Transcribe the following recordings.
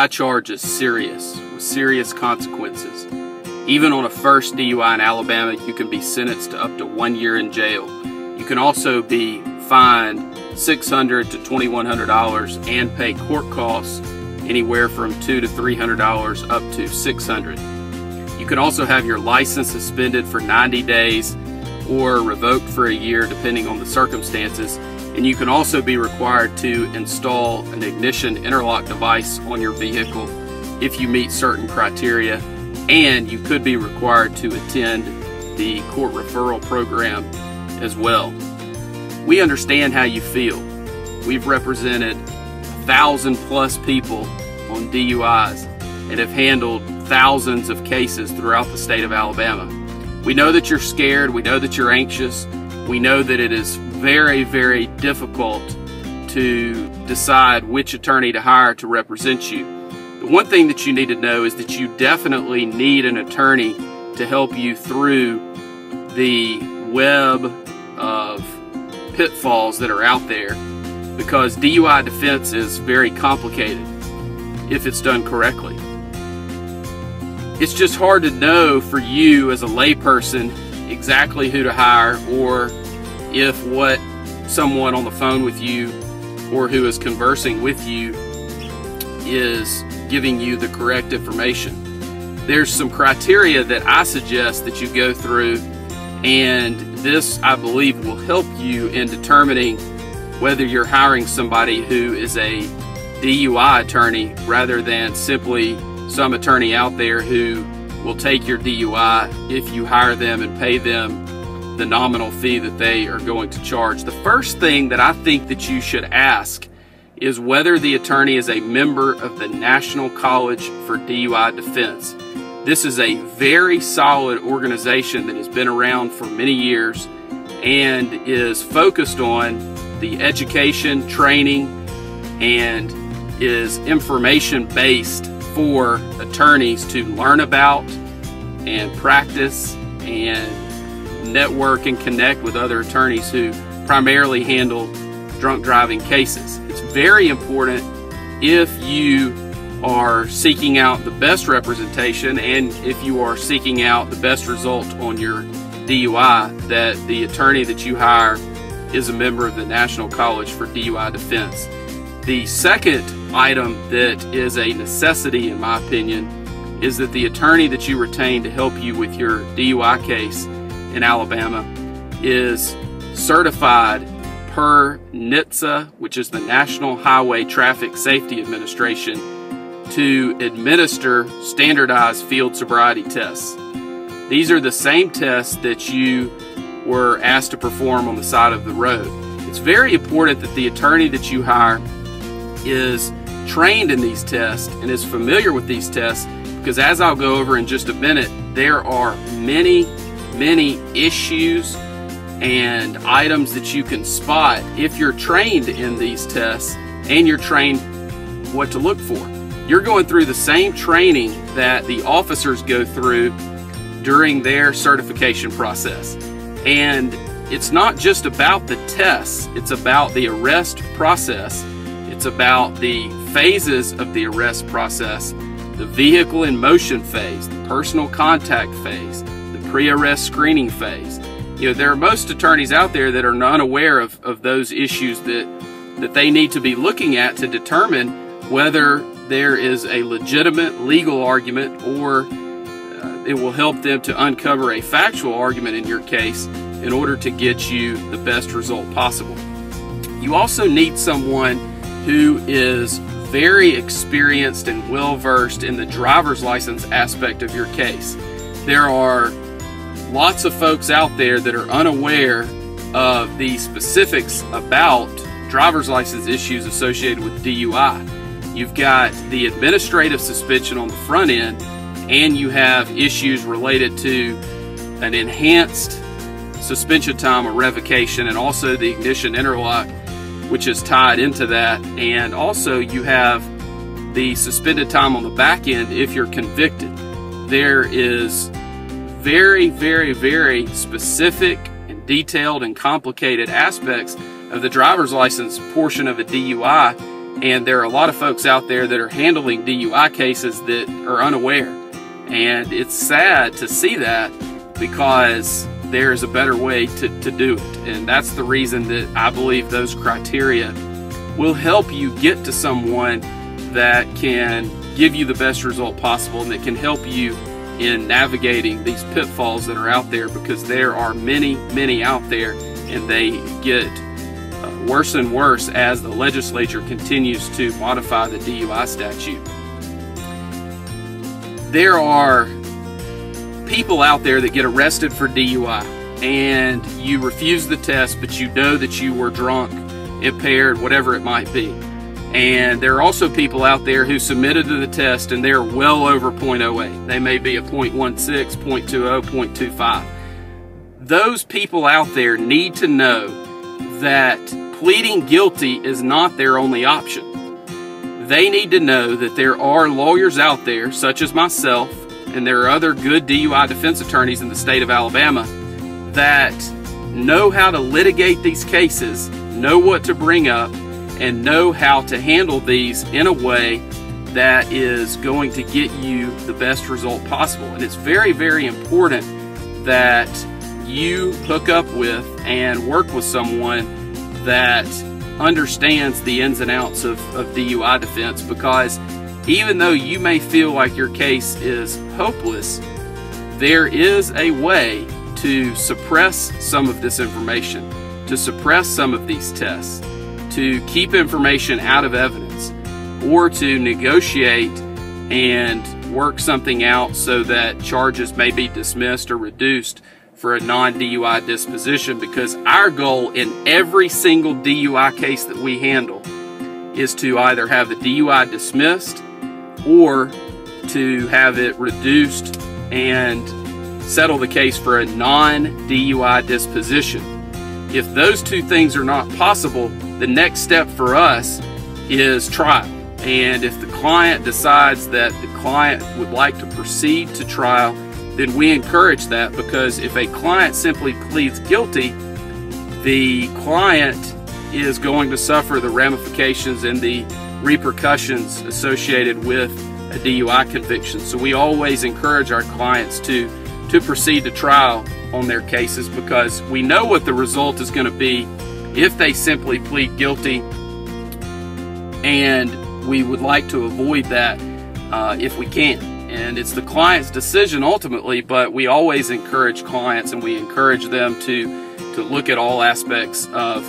DUI charge is serious, with serious consequences. Even on a first DUI in Alabama, you can be sentenced to up to 1 year in jail. You can also be fined $600 to $2,100 and pay court costs anywhere from $200 to $300 up to $600. You can also have your license suspended for 90 days or revoked for a year depending on the circumstances. And you can also be required to install an ignition interlock device on your vehicle if you meet certain criteria. And you could be required to attend the court referral program as well. We understand how you feel. We've represented 1,000+ people on DUIs and have handled thousands of cases throughout the state of Alabama. We know that you're scared. We know that you're anxious. We know that it is very, very difficult to decide which attorney to hire to represent you. The one thing that you need to know is that you definitely need an attorney to help you through the web of pitfalls that are out there, because DUI defense is very complicated if it's done correctly. It's just hard to know for you as a layperson exactly who to hire, or if what someone on the phone with you or who is conversing with you is giving you the correct information. There's some criteria that I suggest that you go through, and this, I believe, will help you in determining whether you're hiring somebody who is a DUI attorney rather than simply some attorney out there who will take your DUI if you hire them and pay them the nominal fee that they are going to charge. The first thing that I think that you should ask is whether the attorney is a member of the National College for DUI Defense. This is a very solid organization that has been around for many years and is focused on the education, training, and is information based for attorneys to learn about and practice and network and connect with other attorneys who primarily handle drunk driving cases. It's very important, if you are seeking out the best representation and if you are seeking out the best result on your DUI, that the attorney that you hire is a member of the National College for DUI Defense. The second item that is a necessity, in my opinion, is that the attorney that you retain to help you with your DUI case in Alabama is certified per NHTSA, which is the National Highway Traffic Safety Administration, to administer standardized field sobriety tests. These are the same tests that you were asked to perform on the side of the road. It's very important that the attorney that you hire is trained in these tests and is familiar with these tests, because as I'll go over in just a minute, there are many issues and items that you can spot if you're trained in these tests and you're trained what to look for. You're going through the same training that the officers go through during their certification process. And it's not just about the tests, it's about the arrest process. It's about the phases of the arrest process, the vehicle in motion phase, the personal contact phase, the pre-arrest screening phase. You know, there are most attorneys out there that are unaware of those issues that they need to be looking at to determine whether there is a legitimate legal argument, or it will help them to uncover a factual argument in your case in order to get you the best result possible. You also need someone who is very experienced and well-versed in the driver's license aspect of your case. There are lots of folks out there that are unaware of the specifics about driver's license issues associated with DUI. You've got the administrative suspension on the front end, and you have issues related to an enhanced suspension time or revocation, and also the ignition interlock, which is tied into that. And also you have the suspended time on the back end if you're convicted. There is very specific and detailed and complicated aspects of the driver's license portion of a DUI, And there are a lot of folks out there that are handling DUI cases that are unaware. And it's sad to see that, because there's a better way to do it. And that's the reason that I believe those criteria will help you get to someone that can give you the best result possible and that can help you in navigating these pitfalls that are out there, because there are many, many out there, and they get worse and worse as the legislature continues to modify the DUI statute. There are people out there that get arrested for DUI, and you refuse the test, but you know that you were drunk, impaired, whatever it might be. And there are also people out there who submitted to the test and they're well over 0.08. They may be a 0.16, 0.20, 0.25. Those people out there need to know that pleading guilty is not their only option. They need to know that there are lawyers out there, such as myself, and there are other good DUI defense attorneys in the state of Alabama that know how to litigate these cases, know what to bring up, and know how to handle these in a way that is going to get you the best result possible. And it's very, very important that you hook up with and work with someone that understands the ins and outs of DUI defense, because even though you may feel like your case is hopeless, there is a way to suppress some of this information, to suppress some of these tests, to keep information out of evidence, or to negotiate and work something out so that charges may be dismissed or reduced for a non-DUI disposition. Because our goal in every single DUI case that we handle is to either have the DUI dismissed or to have it reduced and settle the case for a non-DUI disposition. If those two things are not possible, the next step for us is trial. And if the client decides that the client would like to proceed to trial, then we encourage that, because if a client simply pleads guilty, the client is going to suffer the ramifications and the repercussions associated with a DUI conviction. So we always encourage our clients to proceed to trial on their cases, because we know what the result is going to be if they simply plead guilty, and we would like to avoid that if we can. And it's the client's decision ultimately, but we always encourage clients, and we encourage them to look at all aspects of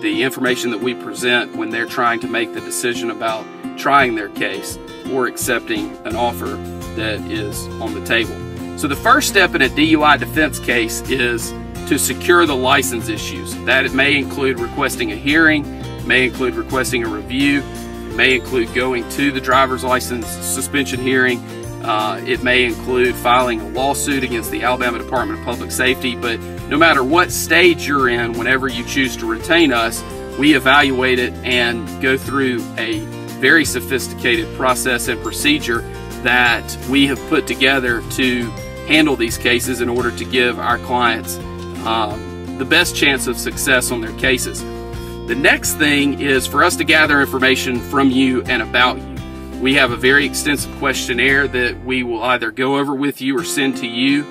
the information that we present when they're trying to make the decision about trying their case or accepting an offer that is on the table. So the first step in a DUI defense case is to secure the license issues. That it may include requesting a hearing, may include requesting a review, may include going to the driver's license suspension hearing. It may include filing a lawsuit against the Alabama Department of Public Safety. But no matter what stage you're in, whenever you choose to retain us, we evaluate it and go through a very sophisticated process and procedure that we have put together to handle these cases in order to give our clients the best chance of success on their cases. The next thing is for us to gather information from you and about you. We have a very extensive questionnaire that we will either go over with you or send to you,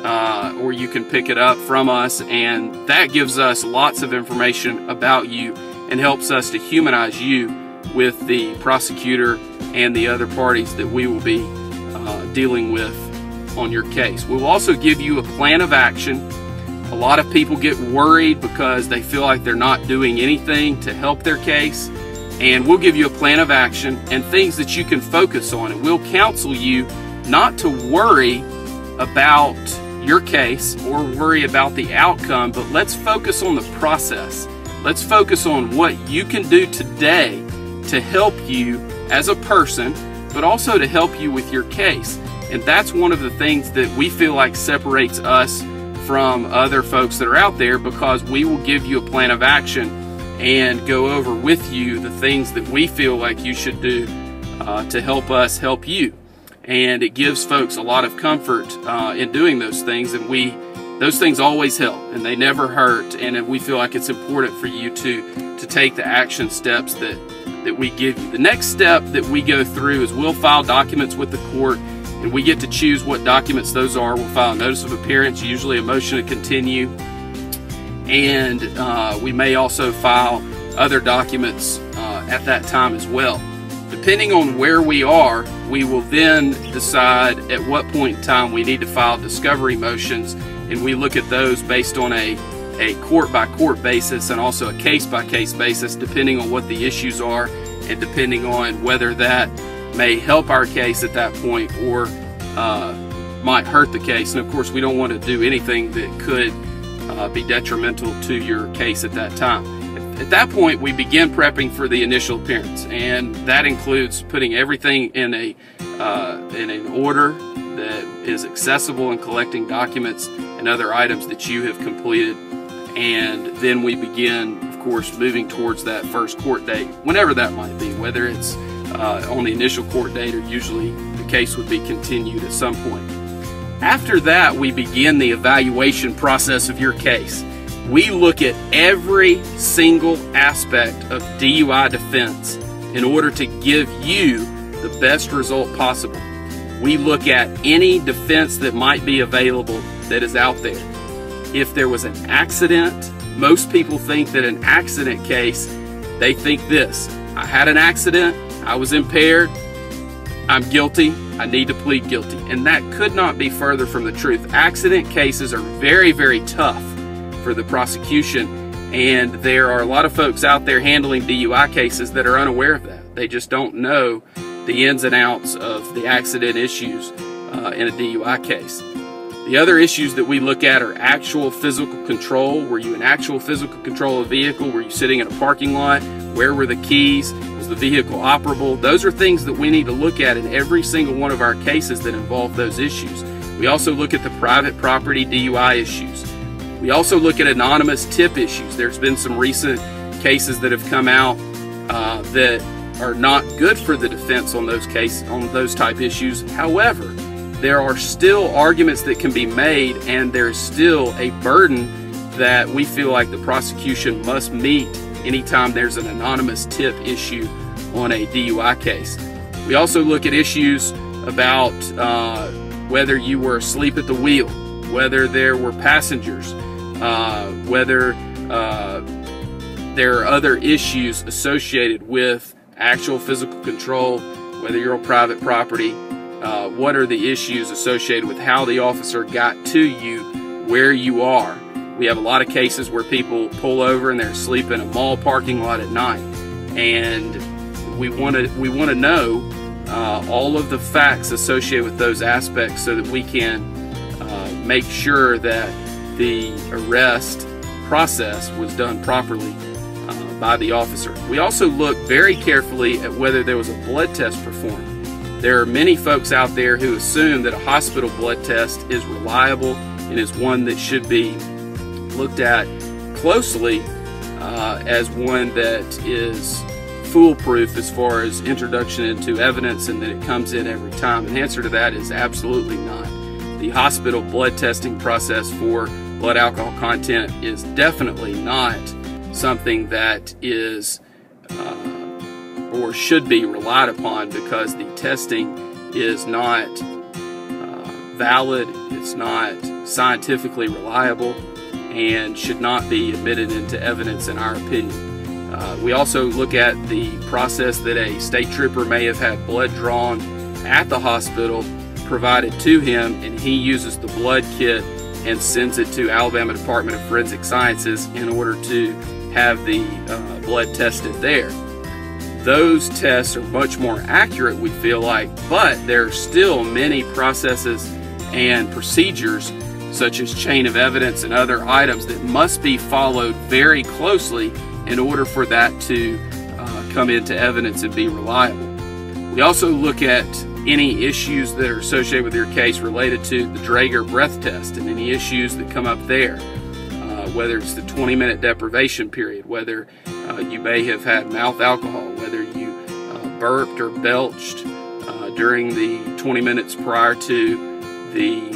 or you can pick it up from us, and that gives us lots of information about you and helps us to humanize you with the prosecutor and the other parties that we will be dealing with on your case. We'll also give you a plan of action. A lot of people get worried because they feel like they're not doing anything to help their case, and we'll give you a plan of action and things that you can focus on, and we'll counsel you not to worry about your case or worry about the outcome, but let's focus on the process. Let's focus on what you can do today to help you as a person, but also to help you with your case. And that's one of the things that we feel like separates us from other folks that are out there, because we will give you a plan of action and go over with you the things that we feel like you should do to help us help you. And it gives folks a lot of comfort in doing those things, and those things always help and they never hurt, and we feel like it's important for you to take the action steps that that we give you. The next step that we go through is we'll file documents with the court, and we get to choose what documents those are. We'll file a notice of appearance, usually a motion to continue, and we may also file other documents at that time as well. Depending on where we are, we will then decide at what point in time we need to file discovery motions, and we look at those based on a court-by-court basis and also a case-by-case basis, depending on what the issues are and depending on whether that may help our case at that point or might hurt the case. And of course, we don't want to do anything that could be detrimental to your case at that time. At that point, we begin prepping for the initial appearance, and that includes putting everything in an order that is accessible and collecting documents and other items that you have completed. And then we begin, of course, moving towards that first court date, whenever that might be, whether it's on the initial court date or usually the case would be continued at some point. After that, we begin the evaluation process of your case. We look at every single aspect of DUI defense in order to give you the best result possible. We look at any defense that might be available that is out there. If there was an accident, most people think that an accident case, they think this: I had an accident, I was impaired, I'm guilty, I need to plead guilty. And that could not be further from the truth. Accident cases are very, very tough for the prosecution, and there are a lot of folks out there handling DUI cases that are unaware of that. They just don't know the ins and outs of the accident issues in a DUI case. The other issues that we look at are actual physical control. Were you in actual physical control of the vehicle? Were you sitting in a parking lot? Where were the keys? Was the vehicle operable? Those are things that we need to look at in every single one of our cases that involve those issues. We also look at the private property DUI issues. We also look at anonymous tip issues. There's been some recent cases that have come out that are not good for the defense on those type issues. However, there are still arguments that can be made, and there's still a burden that we feel like the prosecution must meet anytime there's an anonymous tip issue on a DUI case. We also look at issues about whether you were asleep at the wheel, whether there were passengers, whether there are other issues associated with actual physical control, whether you're on private property, what are the issues associated with how the officer got to you where you are. We have a lot of cases where people pull over and they're asleep in a mall parking lot at night, and we want to know all of the facts associated with those aspects so that we can make sure that the arrest process was done properly by the officer. We also look very carefully at whether there was a blood test performed. There are many folks out there who assume that a hospital blood test is reliable and is one that should be looked at closely as one that is foolproof as far as introduction into evidence and that it comes in every time. And the answer to that is absolutely not. The hospital blood testing process for blood alcohol content is definitely not something that is or should be relied upon, because the testing is not valid, it's not scientifically reliable, and should not be admitted into evidence in our opinion. We also look at the process that a state trooper may have had blood drawn at the hospital provided to him, and he uses the blood kit and sends it to Alabama Department of Forensic Sciences in order to have the blood tested there. Those tests are much more accurate, we feel like, but there are still many processes and procedures such as chain of evidence and other items that must be followed very closely in order for that to come into evidence and be reliable. We also look at any issues that are associated with your case related to the Draeger breath test and any issues that come up there, whether it's the 20-minute deprivation period, whether you may have had mouth alcohol, whether you burped or belched during the 20 minutes prior to the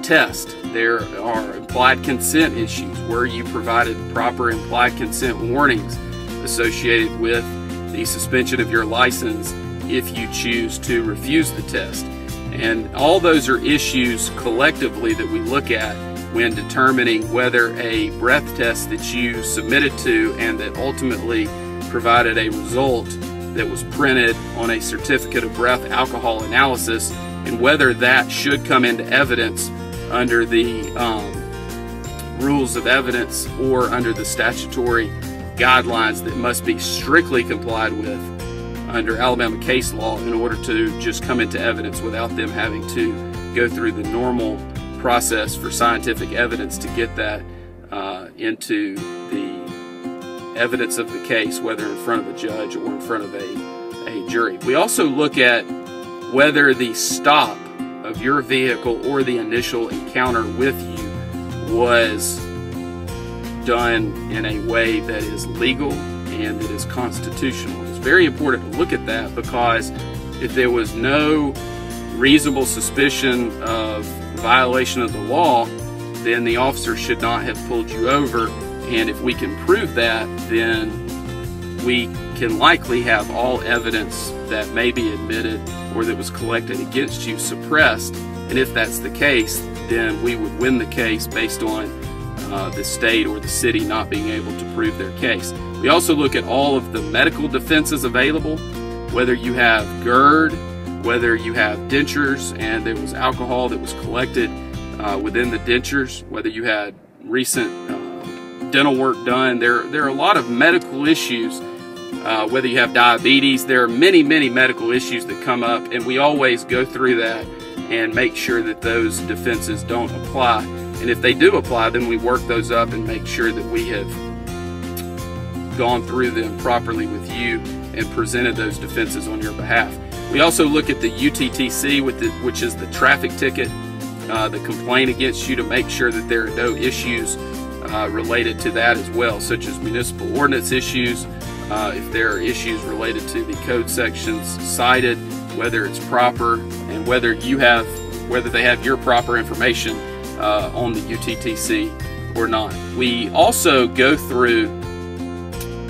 test. There are implied consent issues where you provided proper implied consent warnings associated with the suspension of your license if you choose to refuse the test. And all those are issues collectively that we look at when determining whether a breath test that you submitted to and that ultimately provided a result that was printed on a certificate of breath alcohol analysis, and whether that should come into evidence under the rules of evidence or under the statutory guidelines that must be strictly complied with under Alabama case law in order to just come into evidence without them having to go through the normal process for scientific evidence to get that into the evidence of the case, whether in front of a judge or in front of a jury. We also look at whether the stop of your vehicle or the initial encounter with you was done in a way that is legal and that is constitutional. It's very important to look at that, because if there was no reasonable suspicion of violation of the law, then the officer should not have pulled you over. And if we can prove that, then we can likely have all evidence that may be admitted or that was collected against you suppressed. And if that's the case, then we would win the case based on the state or the city not being able to prove their case. We also look at all of the medical defenses available, whether you have GERD, whether you have dentures and there was alcohol that was collected within the dentures, whether you had recent dental work done. There are a lot of medical issues, whether you have diabetes. There are many medical issues that come up, and we always go through that and make sure that those defenses don't apply. And if they do apply, then we work those up and make sure that we have gone through them properly with you and presented those defenses on your behalf. We also look at the UTTC, which is the traffic ticket, the complaint against you, to make sure that there are no issues related to that as well, such as municipal ordinance issues, if there are issues related to the code sections cited, whether it's proper, and whether they have your proper information on the UTTC or not. We also go through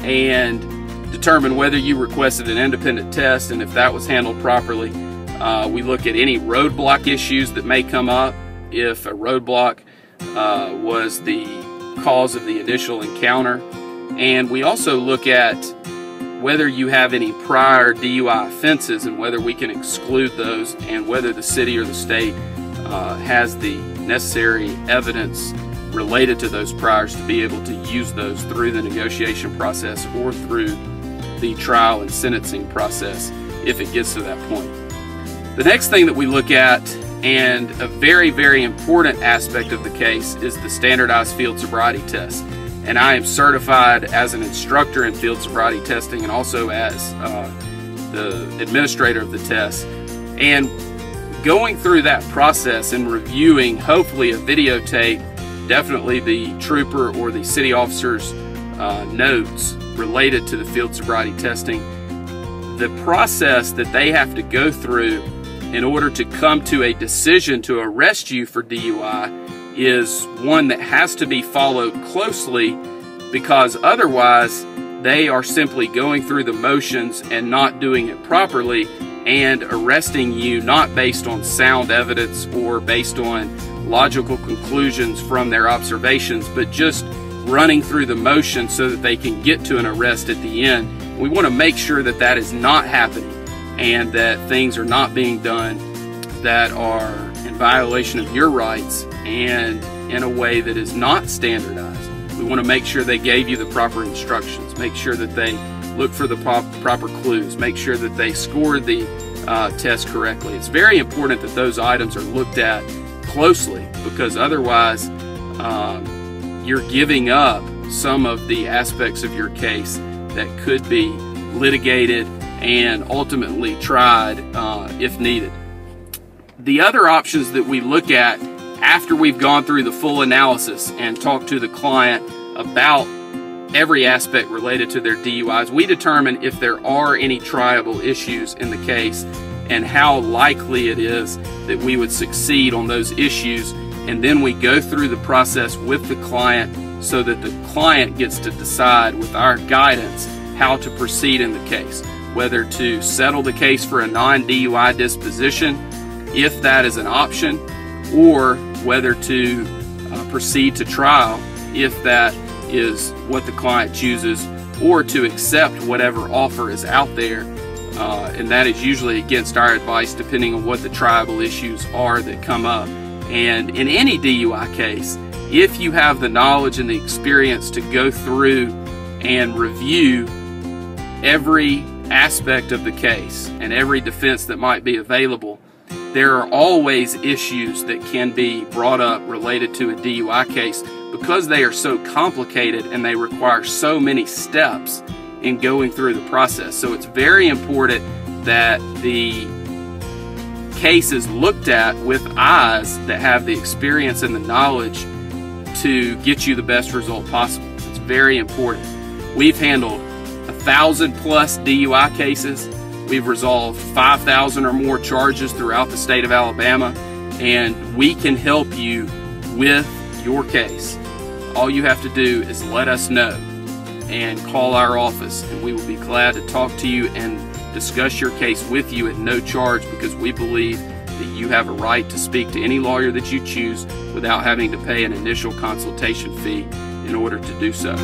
and determine whether you requested an independent test, and if that was handled properly. We look at any roadblock issues that may come up, if a roadblock was the cause of the initial encounter. And we also look at whether you have any prior DUI offenses and whether we can exclude those, and whether the city or the state has the necessary evidence related to those priors to be able to use those through the negotiation process or through the trial and sentencing process if it gets to that point. The next thing that we look at, and a very important aspect of the case, is the Standardized Field Sobriety Test. And I am certified as an instructor in field sobriety testing and also as the administrator of the test. And going through that process and reviewing, hopefully, a videotape, definitely the trooper or the city officer's notes related to the field sobriety testing, the process that they have to go through in order to come to a decision to arrest you for DUI is one that has to be followed closely, because otherwise they are simply going through the motions and not doing it properly and arresting you not based on sound evidence or based on logical conclusions from their observations, but just running through the motions so that they can get to an arrest at the end. We want to make sure that that is not happening and that things are not being done that are in violation of your rights and in a way that is not standardized. We want to make sure they gave you the proper instructions, make sure that they look for the proper clues, make sure that they scored the test correctly. It's very important that those items are looked at closely, because otherwise you're giving up some of the aspects of your case that could be litigated and ultimately tried if needed. The other options that we look at after we've gone through the full analysis and talked to the client about every aspect related to their DUIs, we determine if there are any triable issues in the case and how likely it is that we would succeed on those issues. And then we go through the process with the client so that the client gets to decide with our guidance how to proceed in the case, whether to settle the case for a non-DUI disposition, if that is an option, or whether to proceed to trial, if that is what the client chooses, or to accept whatever offer is out there, and that is usually against our advice depending on what the tribal issues are that come up. And in any DUI case, if you have the knowledge and the experience to go through and review every aspect of the case and every defense that might be available, there are always issues that can be brought up related to a DUI case because they are so complicated and they require so many steps in going through the process. So it's very important that the case is looked at with eyes that have the experience and the knowledge to get you the best result possible. It's very important. We've handled 1,000+ DUI cases. We've resolved 5,000 or more charges throughout the state of Alabama, and we can help you with your case. All you have to do is let us know and call our office, and we will be glad to talk to you and discuss your case with you at no charge, because we believe that you have a right to speak to any lawyer that you choose without having to pay an initial consultation fee in order to do so.